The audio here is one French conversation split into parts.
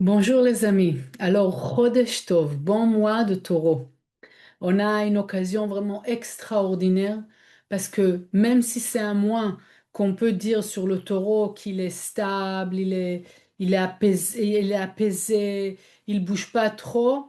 Bonjour les amis. Alors, Chodesh Tov, bon mois de taureau. On a une occasion vraiment extraordinaire parce que même si c'est un mois qu'on peut dire sur le taureau qu'il est stable, il est apaisé, il bouge pas trop,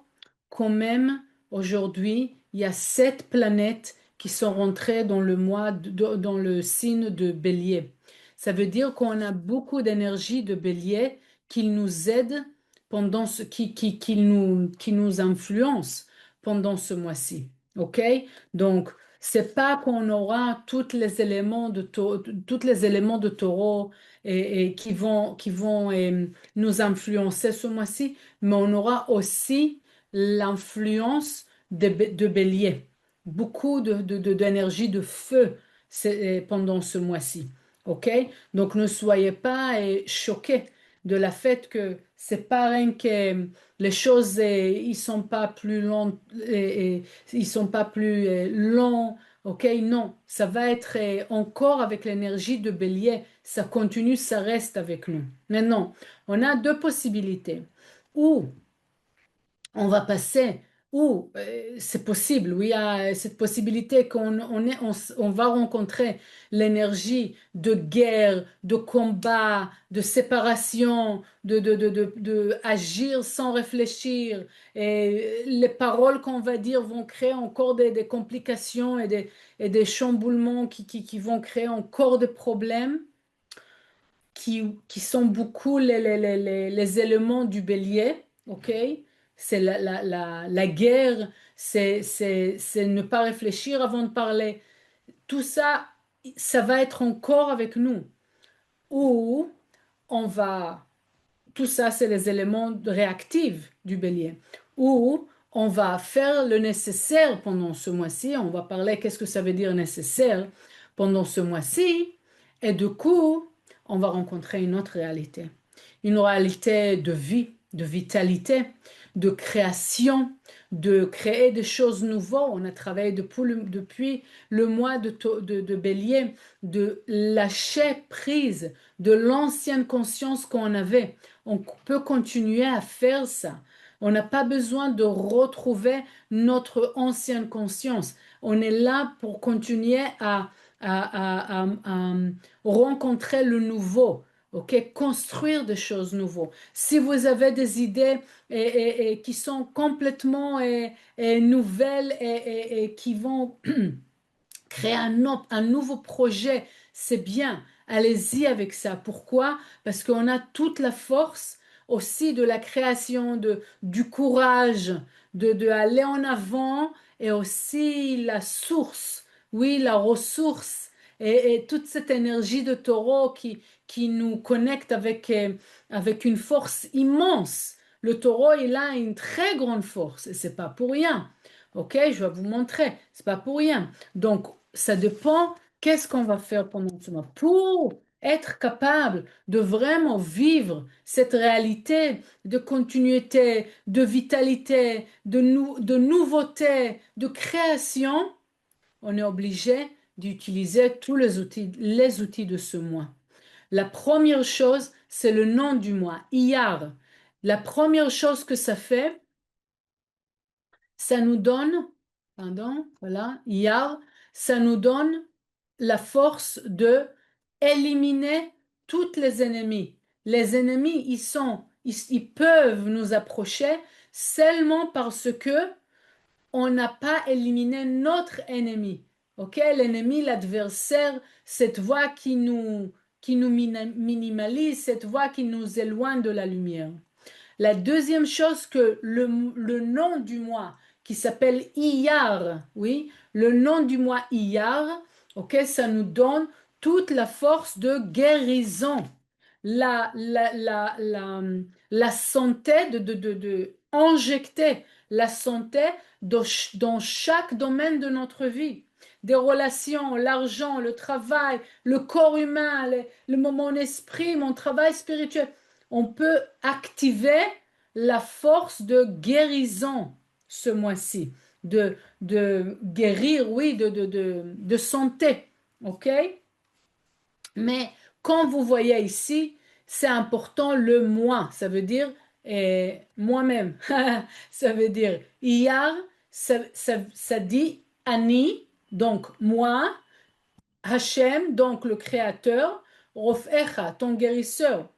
quand même aujourd'hui il y a 7 planètes qui sont rentrées dans le mois, dans le signe de Bélier. Ça veut dire qu'on a beaucoup d'énergie de Bélier qui nous aide pendant qui nous influence pendant ce mois-ci. OK? Donc, c'est pas qu'on aura tous les éléments de taureau qui vont nous influencer ce mois-ci, mais on aura aussi l'influence de bélier. Beaucoup d'énergie de feu pendant ce mois-ci. OK? Donc, ne soyez pas choqués de la fait que c'est pas rien que les choses, ils sont pas plus longs, ils sont pas plus longs, ok? Non, ça va être encore avec l'énergie de Bélier, ça continue, ça reste avec nous. Maintenant, on a deux possibilités. Ou on va passer, ou c'est possible, oui, il y a cette possibilité qu'on va rencontrer l'énergie de guerre, de combat, de séparation, de agir sans réfléchir. Et les paroles qu'on va dire vont créer encore des complications et des chamboulements qui vont créer encore des problèmes qui sont beaucoup les éléments du bélier, ok? C'est la guerre, c'est ne pas réfléchir avant de parler. Tout ça, ça va être encore avec nous. Ou on va, tout ça, c'est les éléments réactifs du bélier. Ou on va faire le nécessaire pendant ce mois-ci. On va parler qu'est-ce que ça veut dire nécessaire pendant ce mois-ci. Et du coup, on va rencontrer une autre réalité. Une réalité de vie, de vitalité, de création, de créer des choses nouvelles. On a travaillé depuis le mois de bélier, de lâcher prise de l'ancienne conscience qu'on avait. On peut continuer à faire ça. On n'a pas besoin de retrouver notre ancienne conscience. On est là pour continuer à rencontrer le nouveau. OK? Construire des choses nouvelles. Si vous avez des idées et qui sont complètement nouvelles et qui vont créer un nouveau projet, c'est bien. Allez-y avec ça. Pourquoi? Parce qu'on a toute la force aussi de la création, du courage, de aller en avant et aussi la source, oui, la ressource et toute cette énergie de taureau qui nous connecte avec une force immense. Le taureau, il a une très grande force et c'est pas pour rien. Ok, je vais vous montrer, c'est pas pour rien. Donc, ça dépend qu'est-ce qu'on va faire pendant ce mois pour être capable de vraiment vivre cette réalité de continuité, de vitalité, de nouveauté, de création. On est obligé d'utiliser tous les outils de ce mois. La première chose, c'est le nom du mois, Iyar. La première chose que ça fait, ça nous donne, pardon, voilà, Iyar, ça nous donne la force de éliminer tous les ennemis. Les ennemis, ils peuvent nous approcher seulement parce que on n'a pas éliminé notre ennemi. Ok, l'ennemi, l'adversaire, cette voix qui nous minimalise, cette voix qui nous éloigne de la lumière. La deuxième chose que le nom du mois qui s'appelle Iyar, oui, le nom du mois Iyar, ok, ça nous donne toute la force de guérison, la, la, la, la, la santé de injecter la santé dans chaque domaine de notre vie. Des relations, l'argent, le travail, le corps humain, mon esprit, mon travail spirituel. On peut activer la force de guérison ce mois-ci, de guérir, oui, de santé. OK? Mais quand vous voyez ici, c'est important le mois. Ça veut dire moi-même. Ça veut dire Iyar, ça dit Ani, donc moi, Hachem, donc le créateur, Rofecha, ton guérisseur.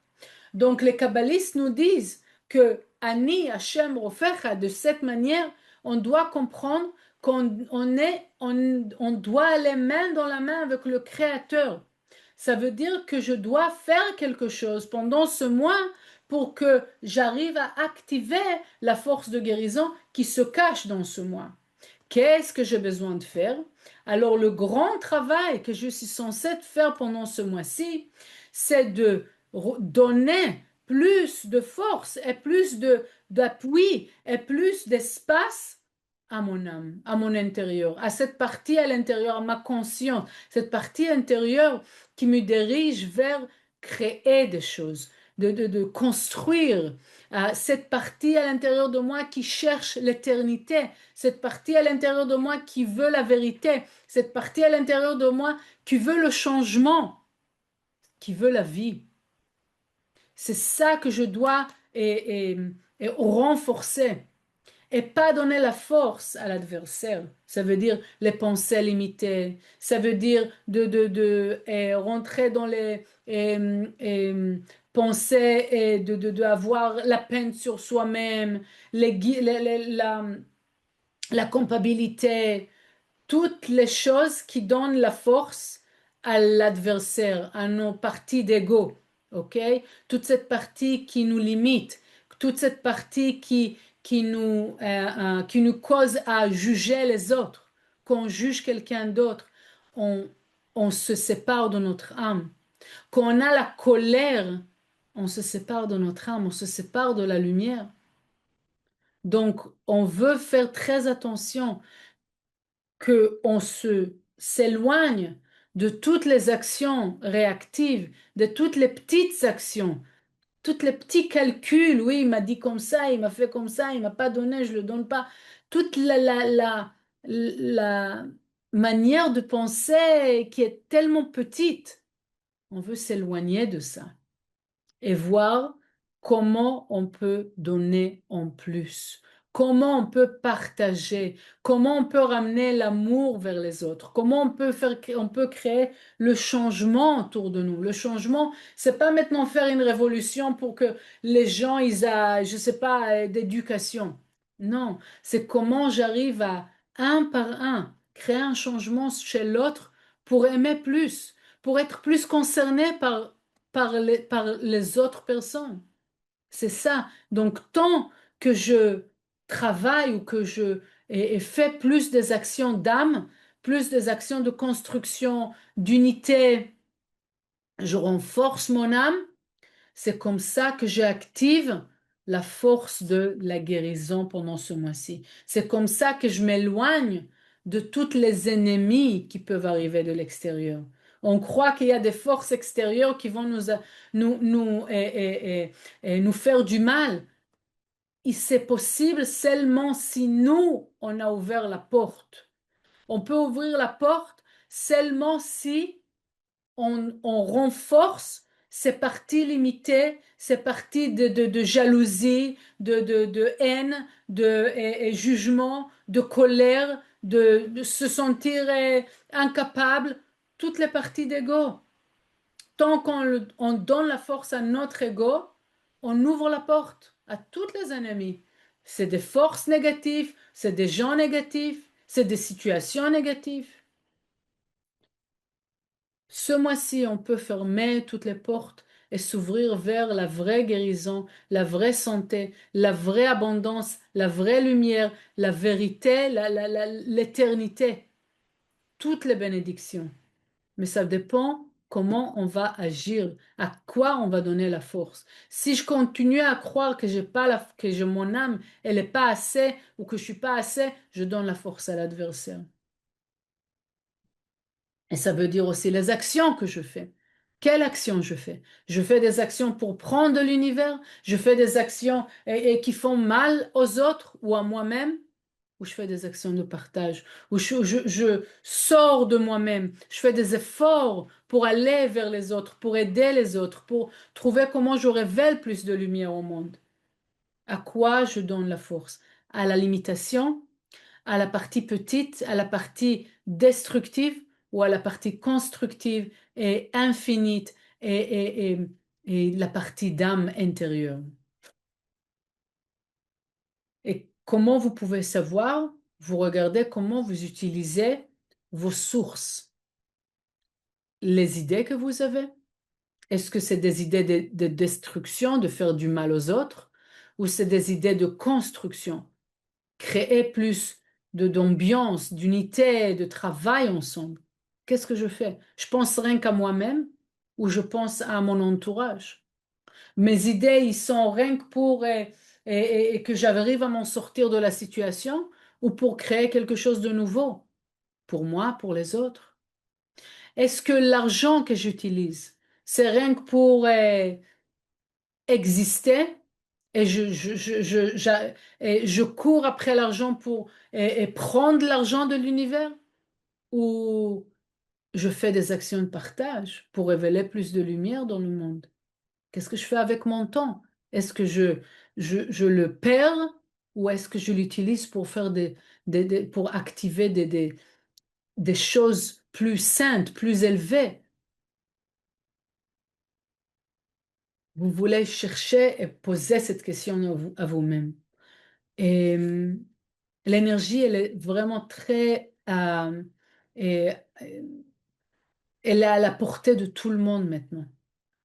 Donc les kabbalistes nous disent que Ani Hashem Rofecha, de cette manière, on doit comprendre qu'on doit aller main dans la main avec le Créateur. Ça veut dire que je dois faire quelque chose pendant ce mois pour que j'arrive à activer la force de guérison qui se cache dans ce mois. Qu'est-ce que j'ai besoin de faire? Alors le grand travail que je suis censée faire pendant ce mois-ci, c'est de donner plus de force et plus d'appui et plus d'espace à mon âme, à mon intérieur, à cette partie à l'intérieur, à ma conscience, cette partie intérieure qui me dirige vers créer des choses, de construire cette partie à l'intérieur de moi qui cherche l'éternité, cette partie à l'intérieur de moi qui veut la vérité, cette partie à l'intérieur de moi qui veut le changement, qui veut la vie. C'est ça que je dois et renforcer et pas donner la force à l'adversaire. Ça veut dire les pensées limitées, ça veut dire rentrer dans les pensées et avoir la peine sur soi-même, la culpabilité, toutes les choses qui donnent la force à l'adversaire, à nos parties d'ego, ok? Toute cette partie qui nous limite, toute cette partie qui nous cause à juger les autres. Quand on juge quelqu'un d'autre, on, on se sépare de notre âme. Quand on a la colère, on se sépare de notre âme, on se sépare de la lumière. Donc, on veut faire très attention que on s'éloigne de toutes les actions réactives, de toutes les petites actions, tous les petits calculs. Oui, il m'a dit comme ça, il m'a fait comme ça, il m'a pas donné, je le donne pas. Toute la manière de penser qui est tellement petite, on veut s'éloigner de ça et voir comment on peut donner en plus, comment on peut partager, comment on peut ramener l'amour vers les autres, comment on peut créer le changement autour de nous. Le changement, c'est pas maintenant faire une révolution pour que les gens ils aient, je sais pas, d'éducation. Non, c'est comment j'arrive à un par un créer un changement chez l'autre pour aimer plus, pour être plus concerné par les autres personnes. C'est ça. Donc, tant que je travaille ou que et fais plus des actions d'âme, plus des actions de construction, d'unité, je renforce mon âme, c'est comme ça que j'active la force de la guérison pendant ce mois-ci. C'est comme ça que je m'éloigne de toutes les ennemis qui peuvent arriver de l'extérieur. On croit qu'il y a des forces extérieures qui vont nous faire du mal. Et c'est possible seulement si nous, on a ouvert la porte. On peut ouvrir la porte seulement si on renforce ces parties limitées, ces parties de jalousie, de haine, et jugement, de colère, de se sentir incapable, toutes les parties d'ego. Tant on donne la force à notre ego, on ouvre la porte à toutes les ennemis. C'est des forces négatives, c'est des gens négatifs, c'est des situations négatives. Ce mois-ci, on peut fermer toutes les portes et s'ouvrir vers la vraie guérison, la vraie santé, la vraie abondance, la vraie lumière, la vérité, l'éternité, toutes les bénédictions. Mais ça dépend comment on va agir, à quoi on va donner la force. Si je continue à croire que j'ai pas mon âme, elle n'est pas assez ou que je suis pas assez, je donne la force à l'adversaire. Et ça veut dire aussi les actions que je fais. Quelle action je fais? Je fais des actions pour prendre de l'univers, je fais des actions et qui font mal aux autres ou à moi-même, ou je fais des actions de partage, ou je sors de moi-même, je fais des efforts pour aller vers les autres, pour aider les autres, pour trouver comment je révèle plus de lumière au monde. À quoi je donne la force? À la limitation, à la partie petite, à la partie destructive ou à la partie constructive et infinite et la partie d'âme intérieure. Et comment vous pouvez savoir? Vous regardez comment vous utilisez vos sources, les idées que vous avez. Est-ce que c'est des idées de destruction, de faire du mal aux autres, ou c'est des idées de construction, créer plus d'ambiance, d'unité, de travail ensemble? Qu'est-ce que je fais? Je pense rien qu'à moi-même ou je pense à mon entourage? Mes idées, ils sont rien que pour et que j'arrive à m'en sortir de la situation ou pour créer quelque chose de nouveau, pour moi, pour les autres. Est-ce que l'argent que j'utilise, c'est rien que pour exister et et je cours après l'argent pour et prendre l'argent de l'univers ou je fais des actions de partage pour révéler plus de lumière dans le monde? Qu'est-ce que je fais avec mon temps? Est-ce que je le perds ou est-ce que je l'utilise pour faire pour activer des choses plus saintes, plus élevées? Vous voulez chercher et poser cette question à vous-même. Et l'énergie, elle est vraiment très, et, euh, elle est à la portée de tout le monde maintenant.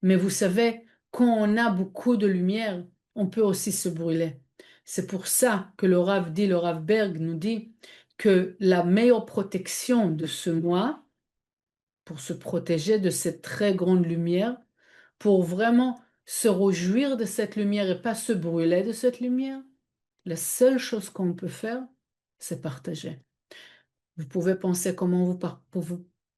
Mais vous savez, quand on a beaucoup de lumière, on peut aussi se brûler. C'est pour ça que le Rav Berg nous dit que la meilleure protection de ce mois, pour se protéger de cette très grande lumière, pour vraiment se réjouir de cette lumière et pas se brûler de cette lumière, la seule chose qu'on peut faire, c'est partager. Vous pouvez penser comment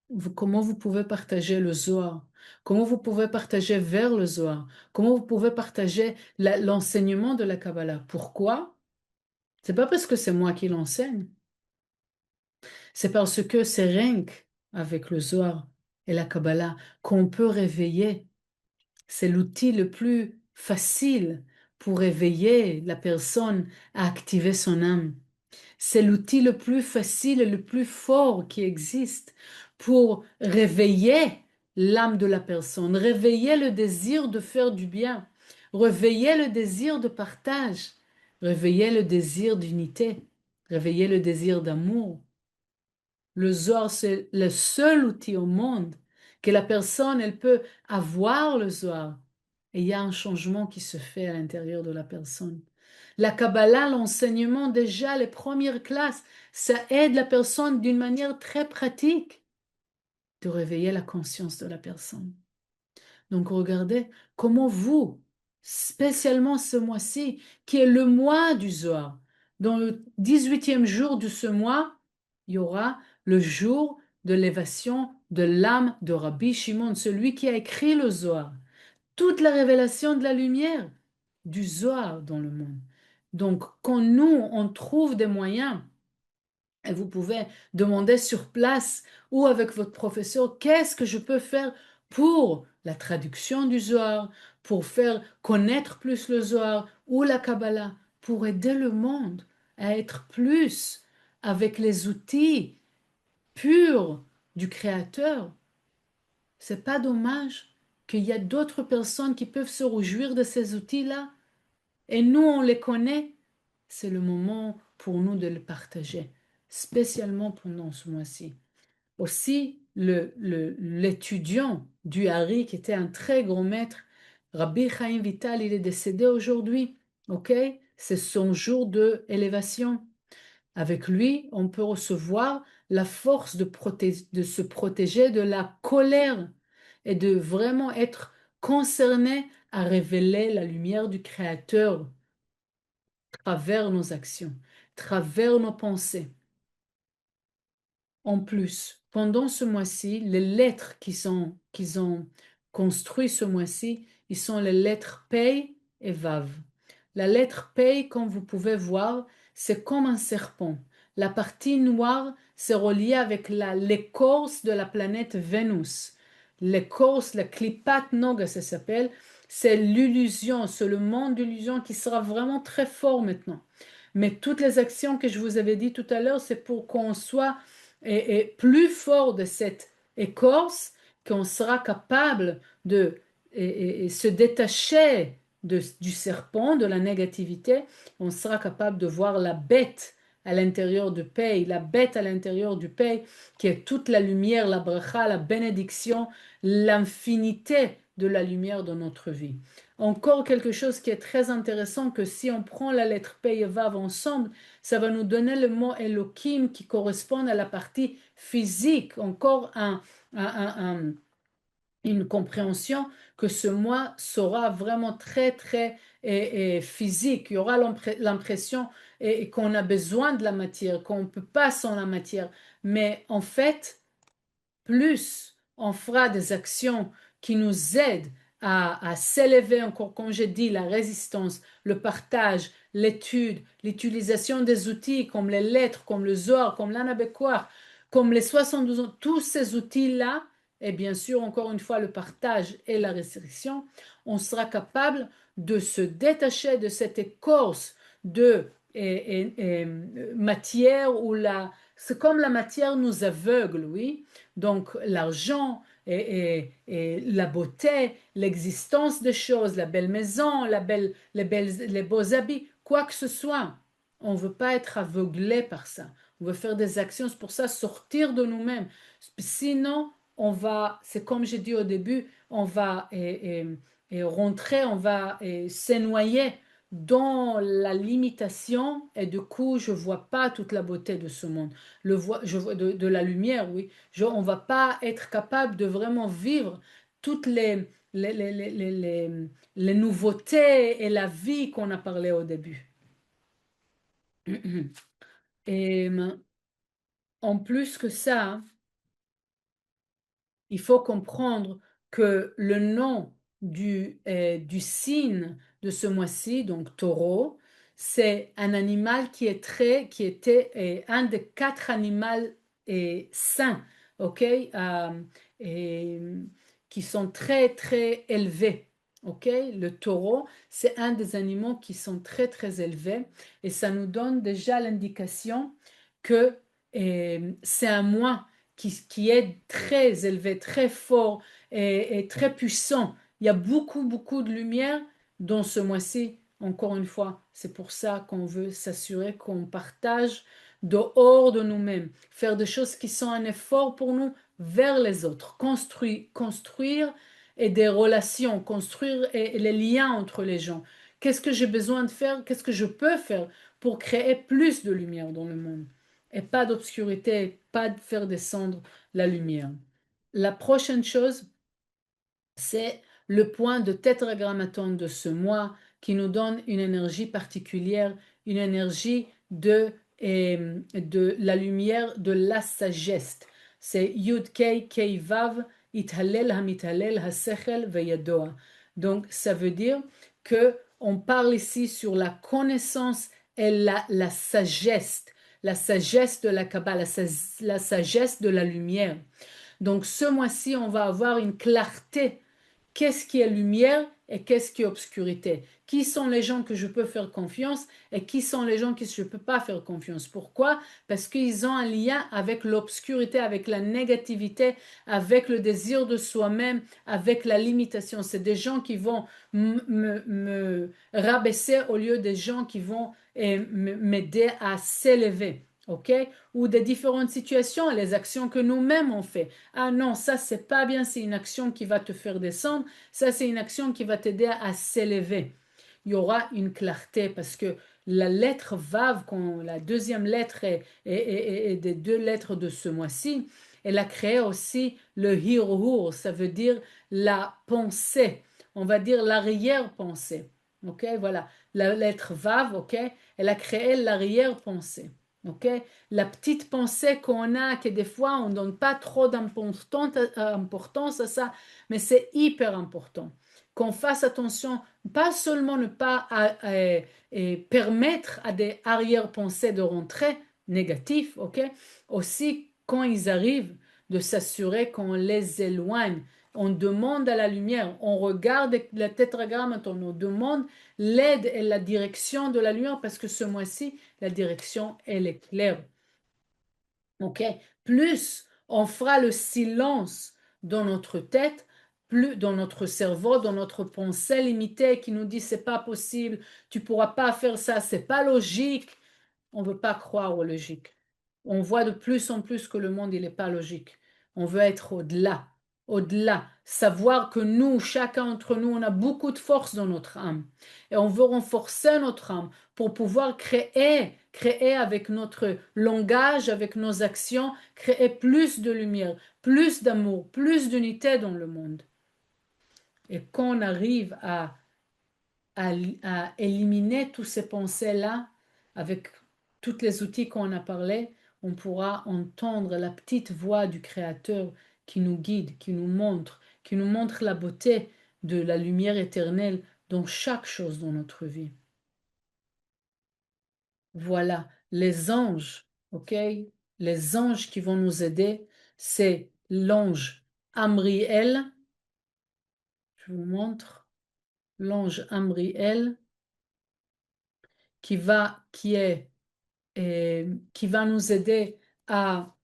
vous pouvez partager le Zohar, comment vous pouvez partager vers le Zohar, comment vous pouvez partager l'enseignement de la Kabbalah. Pourquoi? C'est pas parce que c'est moi qui l'enseigne, c'est parce que c'est rien avec le Zohar et la Kabbalah qu'on peut réveiller. C'est l'outil le plus facile pour réveiller la personne à activer son âme. C'est l'outil le plus facile et le plus fort qui existe pour réveiller l'âme de la personne, réveiller le désir de faire du bien, réveiller le désir de partage, réveiller le désir d'unité, réveiller le désir d'amour. Le Zohar, c'est le seul outil au monde que la personne, elle peut avoir le Zohar. Et il y a un changement qui se fait à l'intérieur de la personne. La Kabbalah, l'enseignement, déjà, les premières classes, ça aide la personne d'une manière très pratique de réveiller la conscience de la personne. Donc regardez comment vous, spécialement ce mois-ci, qui est le mois du Zohar, dans le 18e jour de ce mois, il y aura le jour de l'élévation de l'âme de Rabbi Shimon, celui qui a écrit le Zohar. Toute la révélation de la lumière du Zohar dans le monde. Donc, quand nous, on trouve des moyens, et vous pouvez demander sur place ou avec votre professeur, qu'est-ce que je peux faire pour la traduction du Zohar, pour faire connaître plus le Zohar ou la Kabbalah, pour aider le monde à être plus avec les outils purs du Créateur. C'est pas dommage qu'il y a d'autres personnes qui peuvent se réjouir de ces outils-là et nous, on les connaît. C'est le moment pour nous de les partager, spécialement pendant ce mois-ci. Aussi, l'étudiant du Hari, qui était un très grand maître, Rabbi Chaim Vital, il est décédé aujourd'hui. OK? C'est son jour de élévation. Avec lui, on peut recevoir la force de se protéger de la colère et de vraiment être concerné à révéler la lumière du Créateur travers nos actions, travers nos pensées. En plus, pendant ce mois-ci, les lettres qu'ils ont construit ce mois-ci, ils sont les lettres Pei et Vav. La lettre Pei, comme vous pouvez voir, c'est comme un serpent. La partie noire, c'est relié avec l'écorce de la planète Vénus. L'écorce, la Klipat Noga, ça s'appelle, c'est l'illusion, c'est le monde d'illusion qui sera vraiment très fort maintenant. Mais toutes les actions que je vous avais dit tout à l'heure, c'est pour qu'on soit plus fort de cette écorce, qu'on sera capable de se détacher du serpent, de la négativité. On sera capable de voir la bête à l'intérieur du pays, la bête à l'intérieur du pays, qui est toute la lumière, la bracha, la bénédiction, l'infinité de la lumière dans notre vie. Encore quelque chose qui est très intéressant, que si on prend la lettre P et Vav ensemble, ça va nous donner le mot Elohim qui correspond à la partie physique, encore une compréhension que ce mois sera vraiment très, très physique. Il y aura l'impression qu'on a besoin de la matière, qu'on ne peut pas sans la matière. Mais en fait, plus on fera des actions qui nous aident à s'élever encore, comme j'ai dit, la résistance, le partage, l'étude, l'utilisation des outils comme les lettres, comme le Zohar, comme l'Anabekouar, comme les 72 ans, tous ces outils-là, et bien sûr, encore une fois, le partage et la restriction, on sera capable de se détacher de cette écorce de matière où c'est comme la matière nous aveugle, oui. Donc l'argent et la beauté, l'existence des choses, la belle maison, les beaux habits, quoi que ce soit, on ne veut pas être aveuglé par ça. On veut faire des actions, c'est pour ça sortir de nous-mêmes. Sinon, c'est comme j'ai dit au début, on va rentrer, on va se noyer dans la limitation et du coup, je ne vois pas toute la beauté de ce monde. Je vois de la lumière, oui. On ne va pas être capable de vraiment vivre toutes les, les, les, les, les- les nouveautés et la vie qu'on a parlé au début. Et en plus que ça, il faut comprendre que le nom du signe de ce mois-ci, donc taureau, c'est un animal qui était un des quatre animaux saints, ok, et, qui sont très très élevés. Ok, le taureau, c'est un des animaux qui sont très très élevés et ça nous donne déjà l'indication que c'est un mois qui est très élevé, très fort et très puissant. Il y a beaucoup, beaucoup de lumière dans ce mois-ci. Encore une fois, c'est pour ça qu'on veut s'assurer qu'on partage dehors de nous-mêmes, faire des choses qui sont un effort pour nous vers les autres, construire et des relations, construire et les liens entre les gens. Qu'est-ce que j'ai besoin de faire? Qu'est-ce que je peux faire pour créer plus de lumière dans le monde? Et pas d'obscurité, pas de faire descendre la lumière. La prochaine chose, c'est le point de tétragrammaton de ce mois qui nous donne une énergie particulière, une énergie de la lumière de la sagesse. C'est Yud Kei Kei Vav Ithalel Hamithalel Hasechel Veyadoa. Donc ça veut dire que on parle ici sur la connaissance et la sagesse, la sagesse de la Kabbalah, la sagesse de la lumière. Donc ce mois-ci, on va avoir une clarté. Qu'est-ce qui est lumière et qu'est-ce qui est obscurité? Qui sont les gens que je peux faire confiance et qui sont les gens que je ne peux pas faire confiance? Pourquoi? Parce qu'ils ont un lien avec l'obscurité, avec la négativité, avec le désir de soi-même, avec la limitation. C'est des gens qui vont me rabaisser au lieu des gens qui vont m'aider à s'élever. OK? Ou des différentes situations, les actions que nous-mêmes on fait. Ah non, ça c'est pas bien, c'est une action qui va te faire descendre, ça c'est une action qui va t'aider à s'élever. Il y aura une clarté parce que la lettre Vav, la deuxième lettre est des deux lettres de ce mois-ci, elle a créé aussi le hirhur, ça veut dire la pensée, on va dire l'arrière-pensée. Ok, voilà, la lettre Vav, ok, elle a créé l'arrière-pensée. Ok, la petite pensée qu'on a, que des fois on ne donne pas trop d'importance à ça, mais c'est hyper important. Qu'on fasse attention, pas seulement ne pas permettre à des arrière-pensées de rentrer négatifs, ok? Aussi, quand ils arrivent, de s'assurer qu'on les éloigne on demande à la lumière, on regarde la tétragramme, on nous demande l'aide et la direction de la lumière parce que ce mois-ci, la direction, elle est claire. Ok? Plus on fera le silence dans notre tête, plus dans notre cerveau, dans notre pensée limitée qui nous dit c'est pas possible, tu pourras pas faire ça, c'est pas logique. On veut pas croire aux logiques. On voit de plus en plus que le monde il n'est pas logique. On veut être au-delà, au-delà, savoir que nous, chacun d'entre nous, on a beaucoup de force dans notre âme et on veut renforcer notre âme pour pouvoir créer avec notre langage, avec nos actions, créer plus de lumière, plus d'amour, plus d'unité dans le monde. Et quand on arrive à éliminer tous ces pensées-là, avec tous les outils qu'on a parlé, on pourra entendre la petite voix du Créateur qui nous guide, qui nous montre la beauté de la lumière éternelle dans chaque chose dans notre vie. Voilà, les anges, ok? Les anges qui vont nous aider, c'est l'ange Amriel, je vous montre, l'ange Amriel qui va nous aider à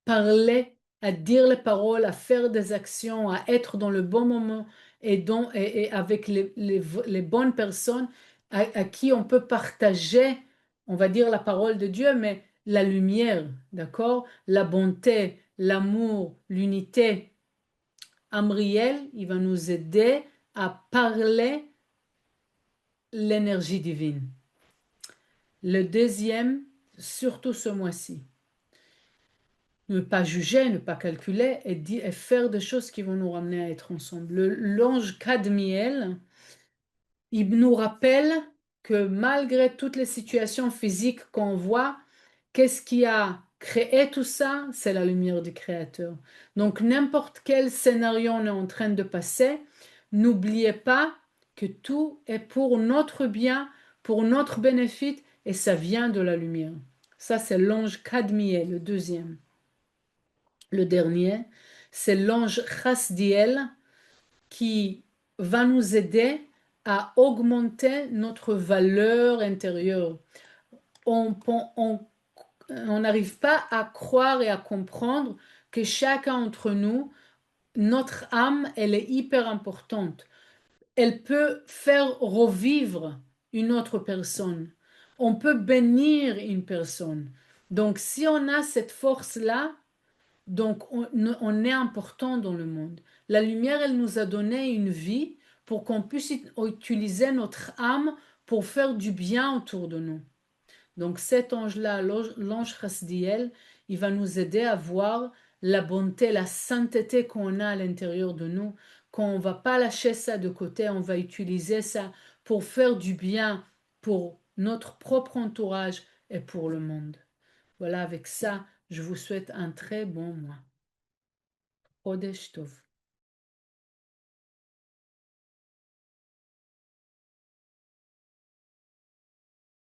parler, à dire les paroles, à faire des actions, à être dans le bon moment et avec les bonnes personnes à qui on peut partager, on va dire la parole de Dieu, mais la lumière, d'accord? La bonté, l'amour, l'unité. Amriel, il va nous aider à parler l'énergie divine. Le deuxième, surtout ce mois-ci. Ne pas juger, ne pas calculer et faire des choses qui vont nous ramener à être ensemble. L'ange Cadmiel, il nous rappelle que malgré toutes les situations physiques qu'on voit, qu'est-ce qui a créé tout ça? C'est la lumière du Créateur. Donc n'importe quel scénario on est en train de passer, n'oubliez pas que tout est pour notre bien, pour notre bénéfice, et ça vient de la lumière. Ça, c'est l'ange Cadmiel, le deuxième. Le dernier, c'est l'ange Chasdiel qui va nous aider à augmenter notre valeur intérieure. On n'arrive pas à croire et à comprendre que chacun d'entre nous, notre âme, elle est hyper importante. Elle peut faire revivre une autre personne. On peut bénir une personne. Donc, si on a cette force-là, donc, on est important dans le monde. La lumière, elle nous a donné une vie pour qu'on puisse utiliser notre âme pour faire du bien autour de nous. Donc, cet ange-là, l'ange Chasdiel, il va nous aider à voir la bonté, la sainteté qu'on a à l'intérieur de nous, qu'on ne va pas lâcher ça de côté, on va utiliser ça pour faire du bien pour notre propre entourage et pour le monde. Voilà, avec ça, je vous souhaite un très bon mois. Chodesh Tov.